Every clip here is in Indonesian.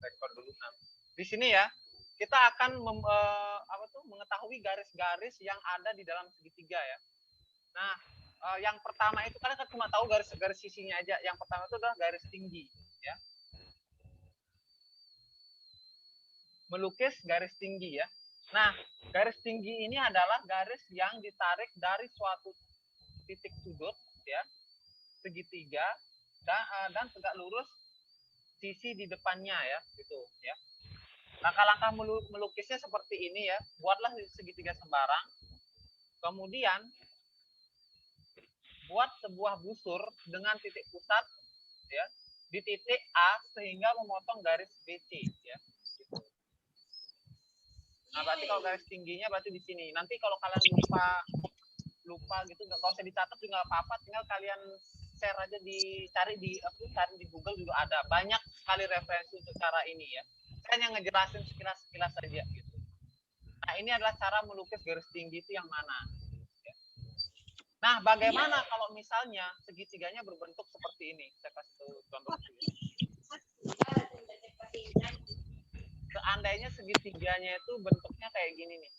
rekor dulu. Nah, di sini ya kita akan mengetahui garis-garis yang ada di dalam segitiga ya. Nah, yang pertama itu kalian kan cuma tahu garis-garis sisinya aja. Yang pertama itu adalah garis tinggi ya. Melukis garis tinggi ya. Nah, garis tinggi ini adalah garis yang ditarik dari suatu titik sudut ya, segitiga dan tegak lurus sisi di depannya ya, gitu ya. Langkah-langkah melukisnya seperti ini ya. Buatlah segitiga sembarang. Kemudian buat sebuah busur dengan titik pusat ya di titik A sehingga memotong garis BC ya. Nah, berarti kalau garis tingginya berarti di sini. Nanti kalau kalian lupa gitu, nggak usah dicatat juga nggak apa-apa, tinggal kalian share aja, cari di Google juga ada banyak sekali referensi untuk cara ini ya. Saya hanya ngejelasin sekilas saja gitu. Nah, ini adalah cara melukis garis tinggi itu yang mana. Nah, bagaimana kalau misalnya segitiganya berbentuk seperti ini? Saya kasih contoh dulu. Seandainya segitiganya itu bentuknya kayak gini nih.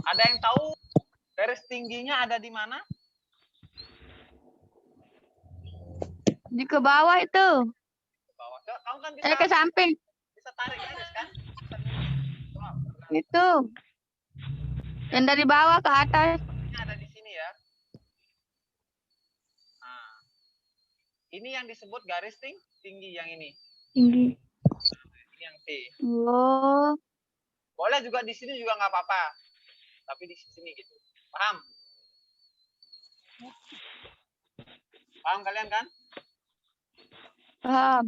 Ada yang tahu garis tingginya ada di mana? Di ke bawah itu. Ke bawah. Kamu kan bisa ke samping. Bisa tarik garis kan? Itu. Yang dari bawah ke atas. Ini ada di sini ya. Nah, ini yang disebut garis tinggi yang ini. Tinggi. Ini yang T. Oh. Boleh juga di sini juga nggak apa-apa. Tapi di sini gitu. Paham? Paham kalian kan? Paham.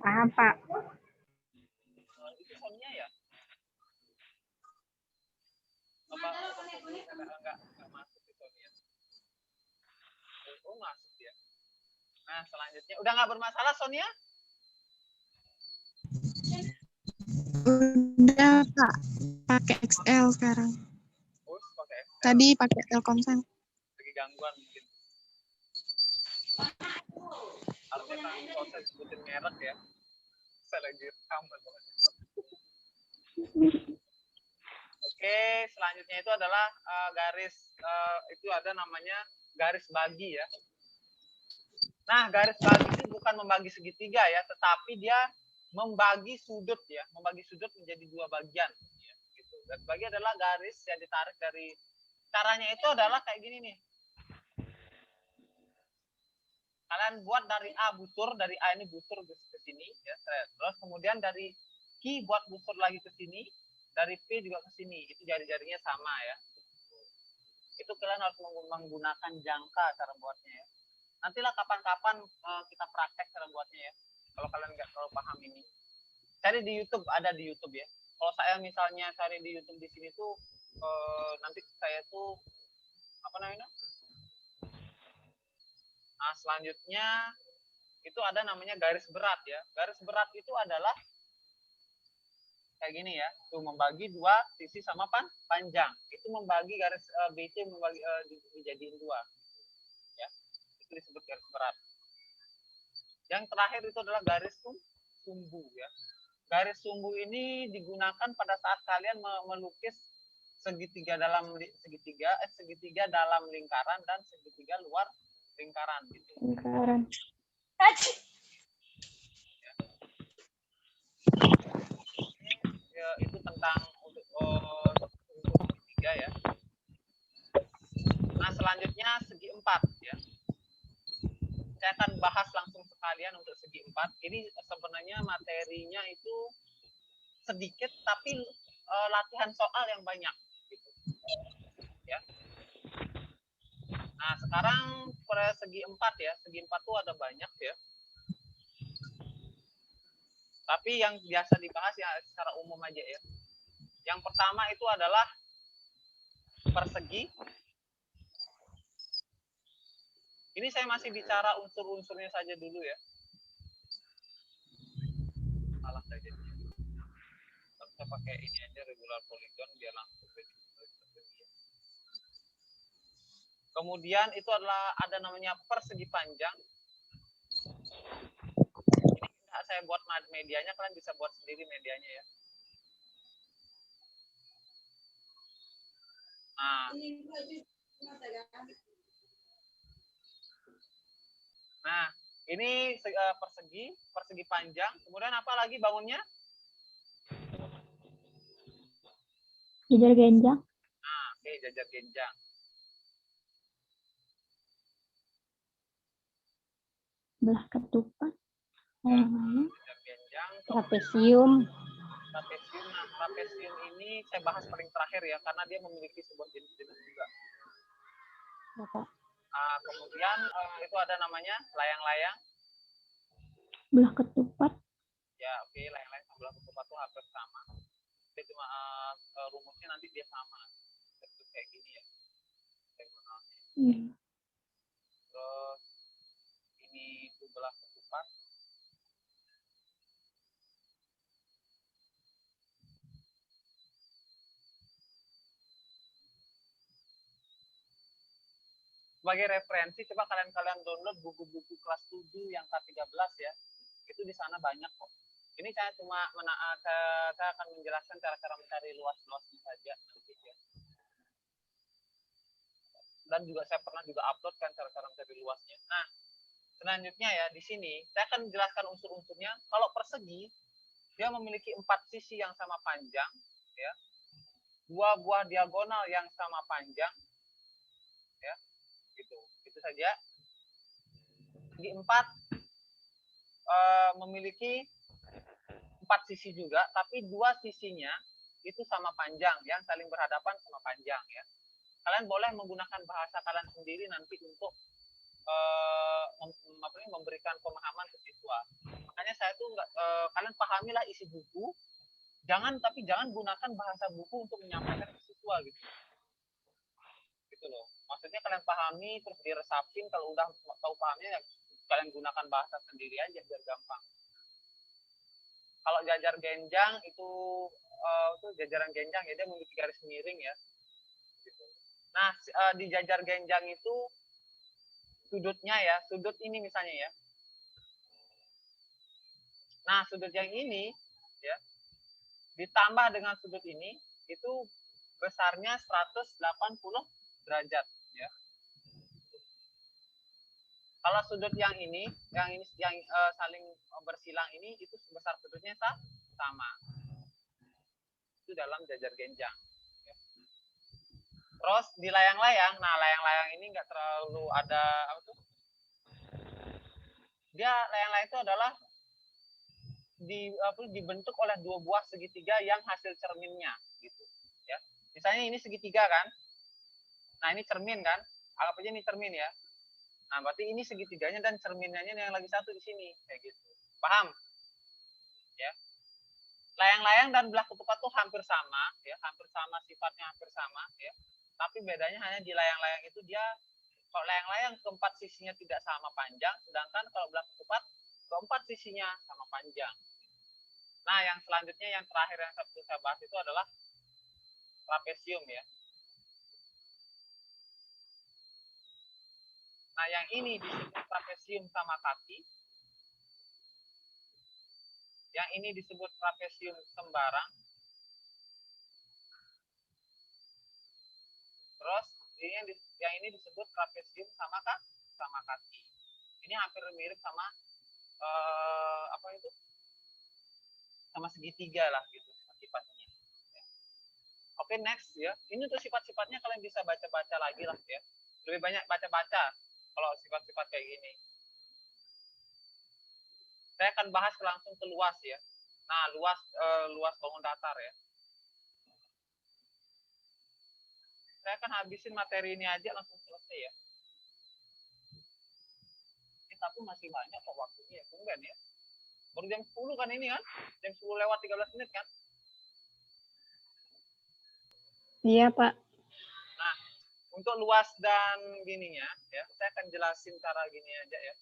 Paham, Pak. Itu soundnya ya? Enggak masuk itu soundnya. Oh, masuk ya. Nah, selanjutnya udah nggak bermasalah Sonia? Udah, Pak. Pakai XL sekarang. Oh, pakai XL. Tadi pakai Telkomsel. Lagi gangguan mungkin. Harusnya kan kalau saya sebutin merek ya. Saya lagi rekam. Oke, selanjutnya itu adalah garis itu ada namanya garis bagi ya. Nah, garis bagi itu bukan membagi segitiga ya, tetapi dia membagi sudut ya, membagi sudut menjadi dua bagian. Ya, gitu. Garis bagi adalah garis yang ditarik dari, caranya itu adalah kayak gini nih. Kalian buat dari A busur, dari A ini busur ke sini ya, terus kemudian dari Q buat busur lagi ke sini, dari P juga ke sini, itu jari-jarinya sama ya. Itu kalian harus menggunakan jangka cara buatnya ya. Nantilah kapan-kapan kita praktek cara buatnya ya. Kalau kalian nggak terlalu paham ini, cari di YouTube, ada di YouTube ya. Kalau saya misalnya cari di YouTube di sini tuh, nanti saya tuh apa namanya? Nah, selanjutnya itu ada namanya garis berat ya. Garis berat itu adalah kayak gini ya. Tuh membagi dua sisi sama panjang. Itu membagi garis BC membagi dijadiin dua. Ya. Itu disebut garis berat. Yang terakhir itu adalah garis sumbu ya. Garis sumbu ini digunakan pada saat kalian melukis segitiga dalam lingkaran dan segitiga luar lingkaran gitu. Lingkaran. Ya, itu tentang untuk segitiga ya. Nah, selanjutnya segi empat ya. Saya akan bahas langsung sekalian untuk segi empat. Ini sebenarnya materinya itu sedikit tapi latihan soal yang banyak gitu. Ya. Nah, sekarang pada segi empat ya. Segi empat tuh ada banyak ya. Tapi yang biasa dibahas ya secara umum aja ya. Yang pertama itu adalah persegi. Ini saya masih bicara unsur-unsurnya saja dulu ya. Salah saya jadinya. Saya pakai ini aja, regular polygon biar langsung. Kemudian itu adalah ada namanya persegi panjang. saya buat medianya, kalian bisa buat sendiri medianya ya. Nah, ini persegi panjang. Kemudian apa lagi bangunnya? Jajar genjang. Nah, oke, jajar genjang. Belah ketupat. Jajar genjang. Trapesium. Trapesium. Nah, trapesium ini saya bahas paling terakhir ya, karena dia memiliki sebuah jenis-jenis juga. Bapak. Kemudian itu ada namanya layang-layang. Belah ketupat. Ya, oke, layang-layang sama belah ketupat itu hampir sama. Jadi cuma rumusnya nanti dia sama. Seperti kayak gini ya. Terus ini itu belah ketupat. Sebagai referensi, coba kalian download buku-buku kelas 7 yang K13 ya. Itu di sana banyak kok. Ini saya cuma saya akan menjelaskan cara-cara mencari luas-luasnya saja nanti ya. Dan juga saya pernah juga upload kan cara-cara mencari luasnya. Nah, selanjutnya ya di sini saya akan menjelaskan unsur-unsurnya. Kalau persegi dia memiliki 4 sisi yang sama panjang ya. 2 buah diagonal yang sama panjang ya. Itu saja. Segi 4 memiliki 4 sisi juga, tapi 2 sisinya itu sama panjang, yang saling berhadapan sama panjang ya. Kalian boleh menggunakan bahasa kalian sendiri nanti untuk memberikan pemahaman ke siswa. Makanya saya tuh kalian pahamilah isi buku, jangan gunakan bahasa buku untuk menyampaikan ke siswa gitu loh. Maksudnya kalian pahami terus diresapin, kalau udah tahu pahamnya ya kalian gunakan bahasa sendiri aja biar gampang. Kalau jajar genjang itu jajaran genjang ya, dia memiliki garis miring ya. Gitu. Nah, di jajar genjang itu sudutnya ya, sudut ini misalnya ya. Nah, sudut yang ini ya ditambah dengan sudut ini itu besarnya 180 derajat ya. Kalau sudut yang ini saling bersilang ini itu sebesar sudutnya sama. Itu dalam jajar genjang. Ya. Terus di layang-layang, nah layang-layang ini nggak terlalu ada apa tuh? Dia layang-layang itu adalah dibentuk oleh 2 buah segitiga yang hasil cerminnya gitu ya. Misalnya ini segitiga kan. Nah, ini cermin kan? Anggap aja ini cermin ya. Nah, berarti ini segitiganya dan cerminnya yang lagi satu di sini kayak gitu. Paham? Ya. Layang-layang dan belah ketupat tuh hampir sama ya, hampir sama sifatnya, hampir sama ya. Tapi bedanya hanya di layang-layang itu dia kalau layang-layang keempat sisinya tidak sama panjang, sedangkan kalau belah ketupat keempat sisinya sama panjang. Nah, yang selanjutnya yang terakhir yang saya bahas itu adalah trapesium ya. Nah, yang ini disebut trapesium sama kaki. Yang ini disebut trapesium sembarang. Terus yang ini disebut trapesium sama kaki. Ini hampir mirip sama sama segitiga lah gitu sifatnya. Oke, next ya. Ini untuk sifat-sifatnya kalian bisa baca-baca lagi lah ya. Lebih banyak baca-baca kalau sifat-sifat kayak gini. Saya akan bahas langsung ke luas ya. Nah, luas bangun datar ya. Saya akan habisin materi ini aja langsung selesai ya. Tapi masih banyak kok waktunya ya, tumben ya. Baru jam 10 kan ini kan? Jam 10 lewat 13 menit kan? Iya, Pak. Nah, untuk luas dan gininya ya, saya akan jelasin cara gini aja ya.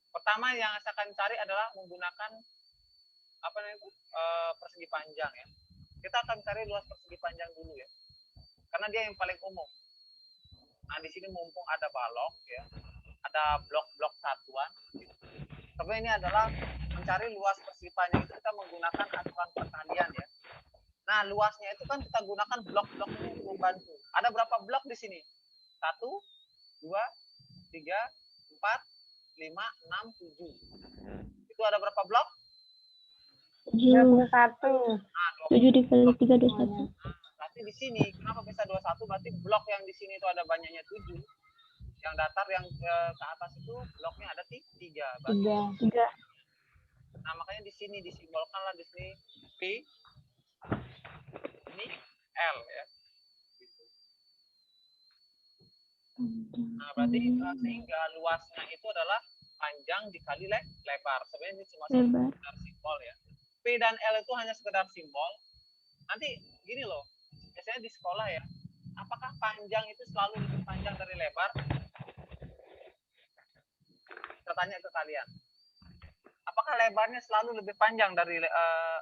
Pertama yang saya akan cari adalah menggunakan persegi panjang ya. Kita akan cari luas persegi panjang dulu ya. Karena dia yang paling umum. Nah, di sini mumpung ada balok ya. Ada blok-blok satuan gitu. Sebenarnya ini adalah mencari luas persegi panjang itu kita menggunakan aturan perkalian ya. Nah, luasnya itu kan kita gunakan blok-blok ini untuk membantu. Ada berapa blok di sini? 1, 2, 3, 4, 5, 6, 7. Itu ada berapa blok? 21. Nah, 7 dikali 3, 21. berarti di sini, kenapa bisa 21? Berarti blok yang di sini itu ada banyaknya 7. Yang datar yang ke atas itu bloknya ada 3. Berarti 3. nah, makanya di sini disimbolkanlah di sini P, ini L ya. Gitu. Nah, berarti sehingga luasnya itu adalah panjang dikali lebar. Sebenarnya ini cuma sekedar simbol ya. P dan L itu hanya sekedar simbol. Nanti gini loh, biasanya di sekolah ya, apakah panjang itu selalu lebih panjang dari lebar? Saya tanya ke kalian. Apakah lebarnya selalu lebih panjang dari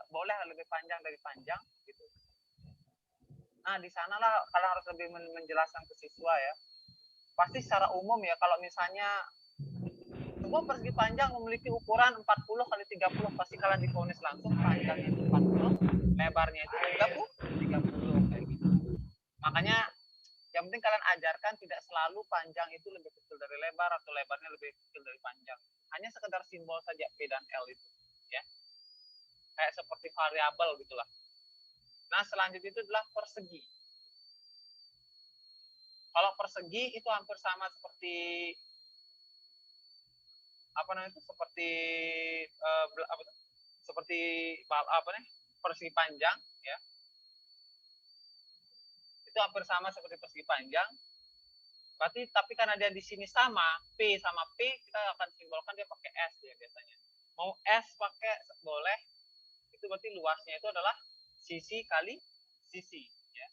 boleh lebih panjang dari panjang gitu. Nah, di sanalah kalian harus lebih menjelaskan ke siswa ya. Pasti secara umum ya, kalau misalnya sebuah persegi panjang memiliki ukuran 40 kali 30, pasti kalian divonis langsung panjangnya itu 40, lebarnya itu 30 kayak gitu. Makanya yang penting kalian ajarkan tidak selalu panjang itu lebih kecil dari lebar atau lebarnya lebih kecil dari panjang. Hanya sekedar simbol saja P dan L itu, ya. Kayak seperti variabel gitulah. Nah, selanjutnya itu adalah persegi. Kalau persegi itu hampir sama seperti persegi panjang ya. Itu hampir sama seperti persegi panjang. Berarti tapi karena dia di sini sama, P sama P kita akan simbolkan dia pakai S ya biasanya. Mau S pakai boleh. Itu berarti luasnya itu adalah sisi kali sisi ya.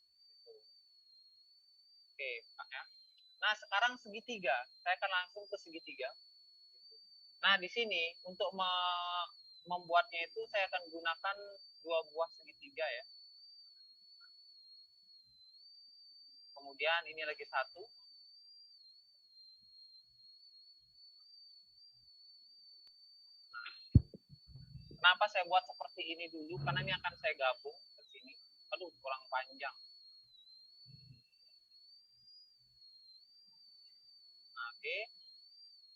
Oke, ya. Nah, sekarang segitiga. Saya akan langsung ke segitiga. Nah, di sini untuk membuatnya itu saya akan gunakan 2 buah segitiga ya. Kemudian ini lagi 1. Kenapa saya buat seperti ini dulu? Karena ini akan saya gabung ke sini. Aduh, kurang panjang. Nah, oke.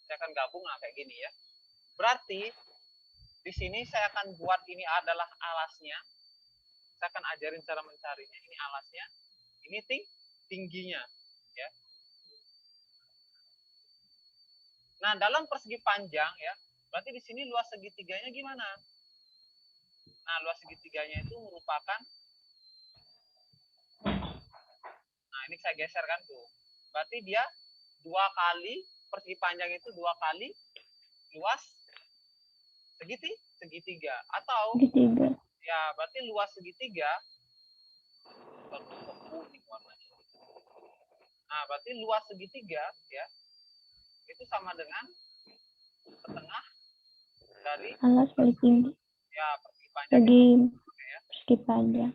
Saya akan gabung kayak gini ya. Berarti di sini saya akan buat ini adalah alasnya. Saya akan ajarin cara mencarinya. Ini alasnya. Ini tingginya ya. Nah, dalam persegi panjang ya, berarti di sini luas segitiganya gimana? Nah, luas segitiganya itu merupakan, nah ini saya geser kan tuh. Berarti dia 2 kali, persegi panjang itu 2 kali luas segitiga. Atau, segitiga. Ya berarti luas segitiga, kuning warnanya. Nah, berarti luas segitiga ya, itu sama dengan setengah dari Alas paling tinggi. Ya, persegi panjang. Persegi panjang.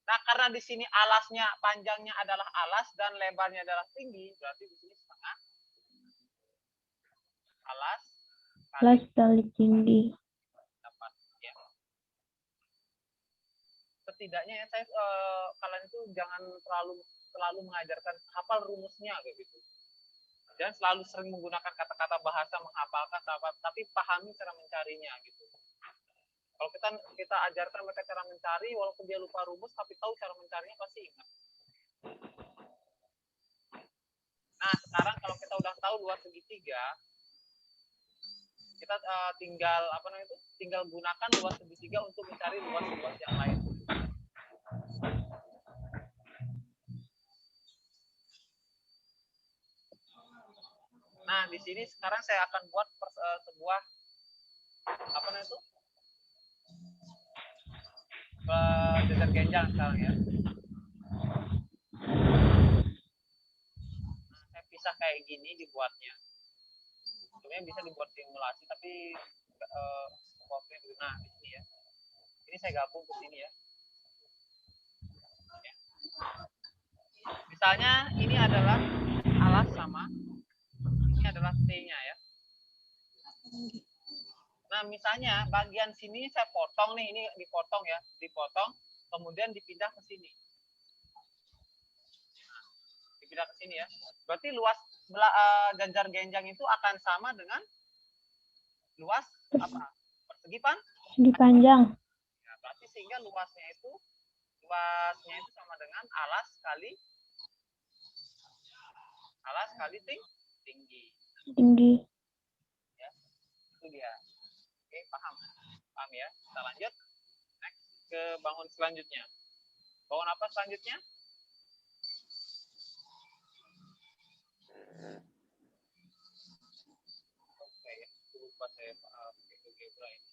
Nah, karena di sini alasnya panjangnya adalah alas dan lebarnya adalah tinggi, berarti di sini setengah alas kali tinggi. Dapat ya. Setidaknya ya, saya kalian itu jangan terlalu mengajarkan hafal rumusnya kayak gitu. Dan selalu sering menggunakan kata-kata bahasa menghafalkan, tapi pahami cara mencarinya gitu. Kalau kita ajarkan mereka cara mencari, walaupun dia lupa rumus, tapi tahu cara mencarinya pasti ingat. Nah, sekarang kalau kita udah tahu luas segitiga, kita tinggal gunakan luas segitiga untuk mencari luas-luas yang lain. Nah, di sini sekarang saya akan buat sebuah jajar genjang sekarang ya. Nah, saya pisah kayak gini dibuatnya. Sebenarnya bisa dibuat simulasi, tapi nah di sini ya. Ini saya gabung ke sini ya. Misalnya ini adalah alas sama ini adalah T-nya ya. Nah, misalnya bagian sini saya potong nih, ini dipotong ya, dipotong, kemudian dipindah ke sini. Dipindah ke sini ya. Berarti luas ganjar genjang itu akan sama dengan luas apa? Persegi Persegi panjang. Ya, berarti sehingga luasnya itu sama dengan alas kali tinggi. Tinggi. Ya, itu dia. Oke, paham ya. Kita lanjut next ke bangun selanjutnya. Bangun apa selanjutnya? Oke, lupa saya algebra ini.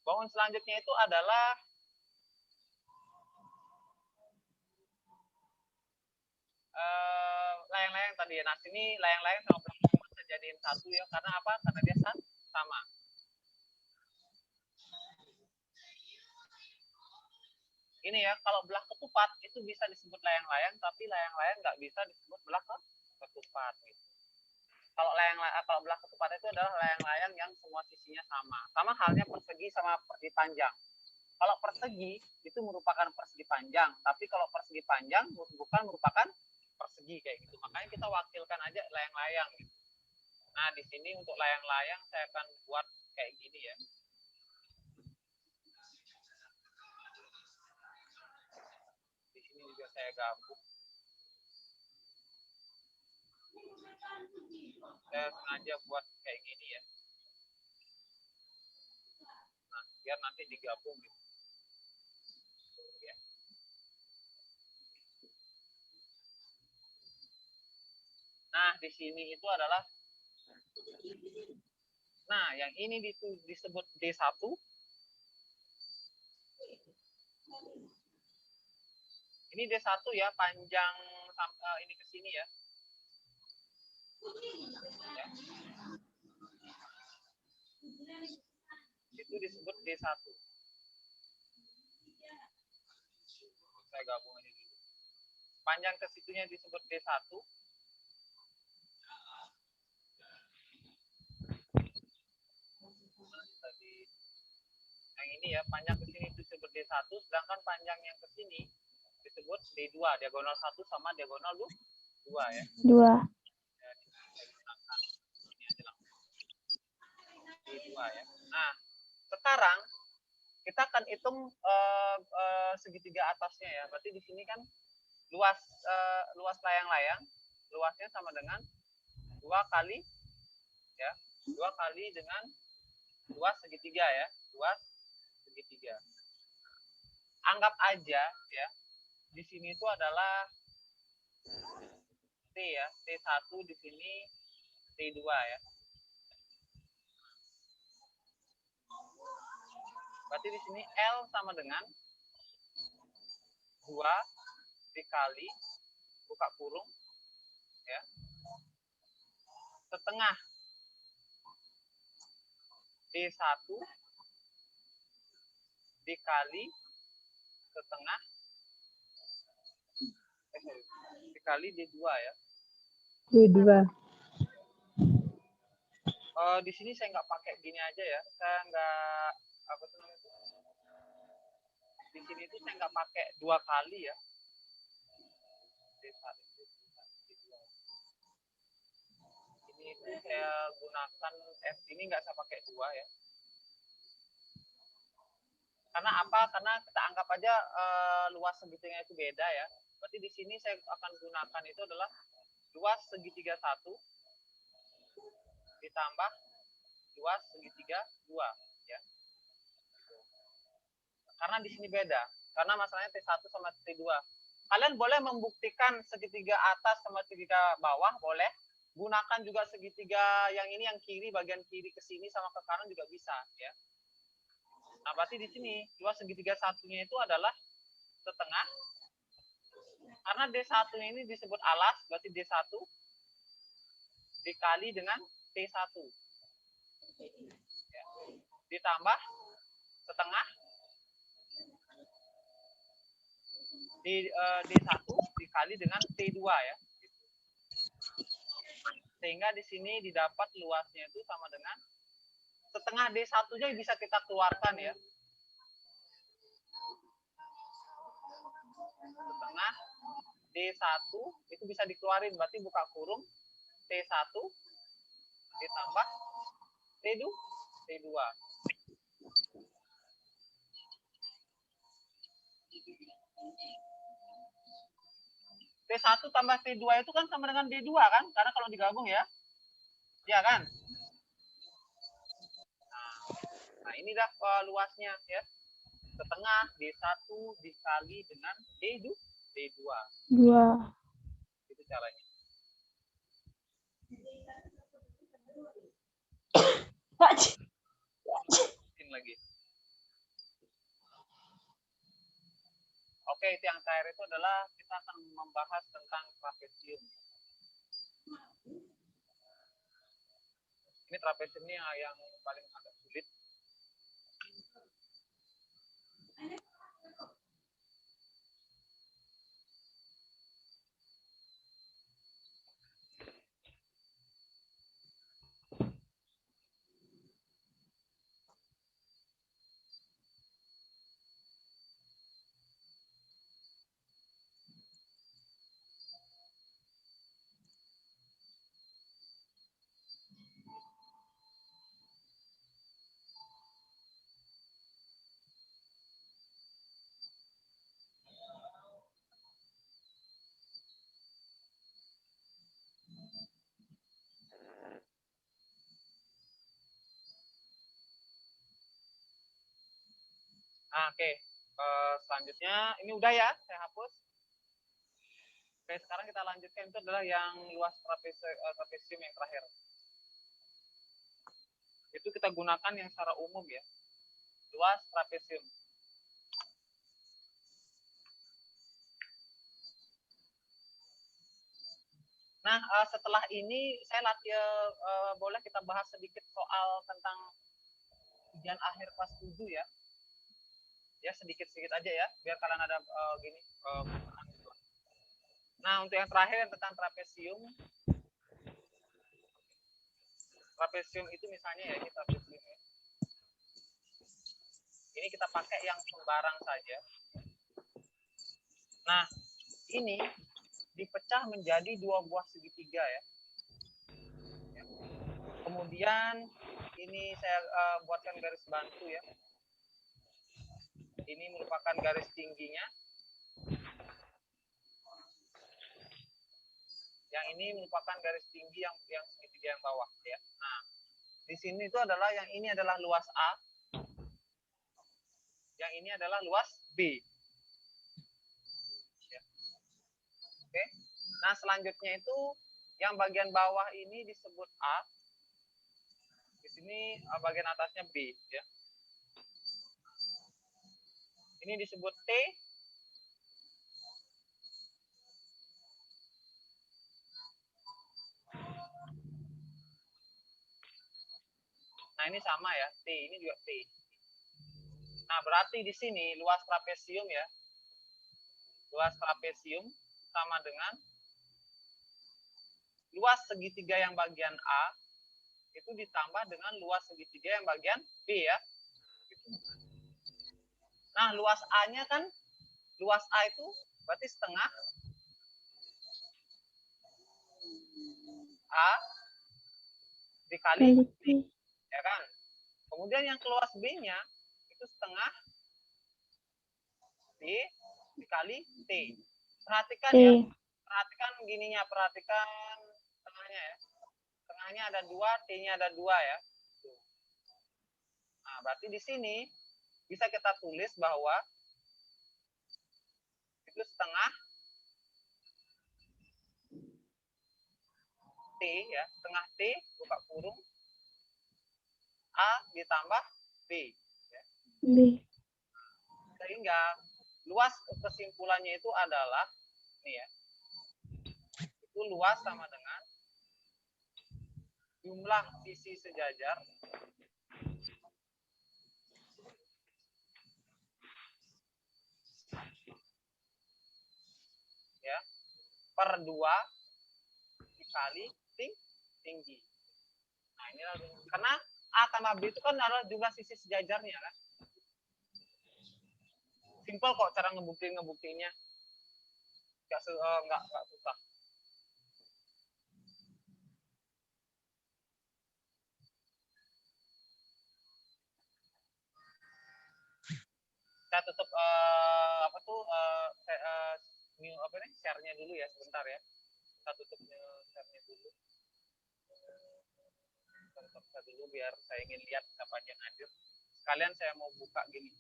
Bangun selanjutnya itu adalah layang-layang tadi ya. Nah, sini layang-layang sama belah ketupat saya jadiin satu ya. Karena apa? Karena dia sama. Ini ya, kalau belah ketupat itu bisa disebut layang-layang, tapi layang-layang nggak bisa disebut belah ketupat. Gitu. Kalau belah ketupat itu adalah layang-layang yang semua sisinya sama. Sama halnya persegi sama persegi panjang. Kalau persegi itu merupakan persegi panjang, tapi kalau persegi panjang bukan merupakan persegi kayak gitu. Makanya kita wakilkan aja layang-layang. Gitu. Nah, di sini untuk layang-layang saya akan buat kayak gini ya. Di sini juga saya gabung. Saya sengaja buat kayak gini ya. Nah, biar nanti digabung gitu. Ya. Nah, di sini itu adalah yang ini disebut D1. Ini D1 ya, panjang ini ke sini ya. Itu disebut D1. Saya gabung ini dulu. Panjang ke situnya disebut D1. Yang ini ya, panjang ke sini disebut D1, sedangkan panjang yang ke sini disebut D2, diagonal 1 sama diagonal 2 ya. 2. D2 ya. Nah, sekarang kita akan hitung segitiga atasnya ya. Berarti di sini kan luas layang-layang, luasnya sama dengan 2 kali ya. 2 kali dengan luas segitiga ya. Luas segitiga. Anggap aja ya, di sini itu adalah T ya, T1 di sini T2 ya. Berarti di sini L sama dengan 2 dikali buka kurung ya. Setengah D1 dikali setengah dikali D2 ya. D2. Di sini saya nggak pakai gini aja ya. Saya nggak apa tuh namanya? Di sini itu saya nggak pakai 2 kali ya. Ini itu saya gunakan F ini nggak saya pakai 2 ya. Karena apa? Karena kita anggap aja luas segitiga itu beda ya. Berarti di sini saya akan gunakan itu adalah luas segitiga 1 ditambah luas segitiga 2 ya. Karena di sini beda. Karena masalahnya T1 sama T2. Kalian boleh membuktikan segitiga atas sama segitiga bawah, boleh. Gunakan juga segitiga yang ini, yang kiri, bagian kiri ke sini sama ke kanan juga bisa ya. Nah, berarti di sini luas segitiga satunya itu adalah setengah. Karena D1 ini disebut alas, berarti D1 dikali dengan T1. Ya. Ditambah setengah D1 dikali dengan T2 ya. Sehingga di sini didapat luasnya itu sama dengan setengah D1-nya bisa kita keluarkan ya. Setengah D1 itu bisa dikeluarin, berarti buka kurung T1 ditambah T2. T1 tambah T2 itu kan sama dengan D2 kan? Karena kalau digabung ya. Iya kan? Nah, ini dah luasnya ya. Setengah D1 dikali dengan D2. 2. Itu caranya. Lagi. Oke, itu yang terakhir itu adalah kita akan membahas tentang trapesium. Ini trapesium ini yang paling agak sulit. Oke. Selanjutnya ini udah ya, saya hapus. Oke, sekarang kita lanjutkan, itu adalah yang luas trapesium yang terakhir. Itu kita gunakan yang secara umum ya. Luas trapesium. Nah, setelah ini saya boleh kita bahas sedikit soal tentang ujian akhir kelas 7 ya. Ya, sedikit-sedikit aja ya, biar kalian ada gini. Nah, untuk yang terakhir yang tentang trapesium. Trapesium itu misalnya ya, ini trapesium ya. Ini kita pakai yang sembarang saja. Nah, ini dipecah menjadi 2 buah segitiga ya. Kemudian ini saya buatkan garis bantu ya. Ini merupakan garis tingginya. Yang ini merupakan garis tinggi yang segitiga yang bawah ya. Nah, di sini itu adalah yang ini adalah luas A. Yang ini adalah luas B. Ya. Oke. Nah, selanjutnya itu yang bagian bawah ini disebut A. Di sini bagian atasnya B ya. Ini disebut T. Nah, ini sama ya, T, ini juga T. Nah, berarti di sini luas trapesium ya. Luas trapesium sama dengan luas segitiga yang bagian A itu ditambah dengan luas segitiga yang bagian B ya. Nah, luas A-nya kan, luas A itu berarti setengah A dikali T, ya kan? Kemudian yang luas B-nya itu setengah T dikali T. Perhatikan ya, perhatikan gininya, perhatikan tengahnya ya. Tengahnya ada 2, T-nya ada 2 ya. Nah, berarti di sini bisa kita tulis bahwa itu setengah T ya, setengah T buka kurung A ditambah B ya. B. Sehingga luas kesimpulannya itu adalah ini ya. Itu luas sama dengan jumlah sisi sejajar ya per 2 dikali tinggi. Nah, ini karena A tambah B itu kan adalah jumlah sisi sejajarnya kan. Simpel kok cara ngebuktinya. Nggak susah. Saya tutup share-nya dulu ya sebentar ya. Kita tutup share-nya dulu. Kita tutup dulu biar saya ingin lihat siapa yang hadir. Sekalian saya mau buka gini.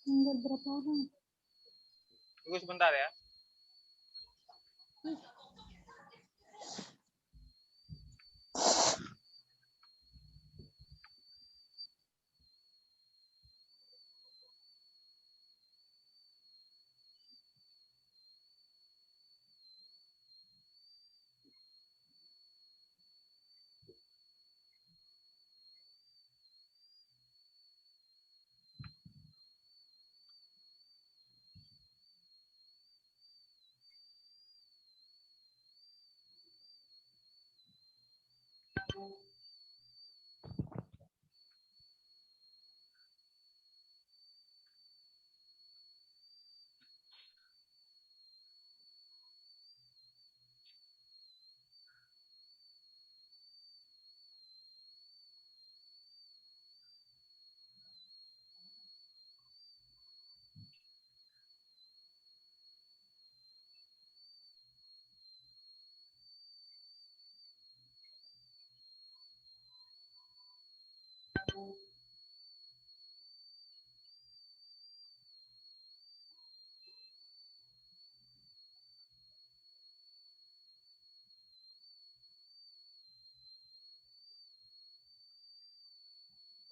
Enggak berapa orang. Tunggu sebentar ya.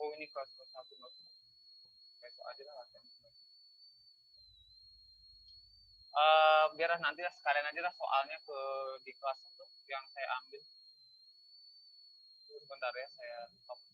Oh ini kelas 1 besok aja lah. Biar nanti lah sekalian aja lah soalnya di kelas 1 yang saya ambil. Sebentar ya saya stop.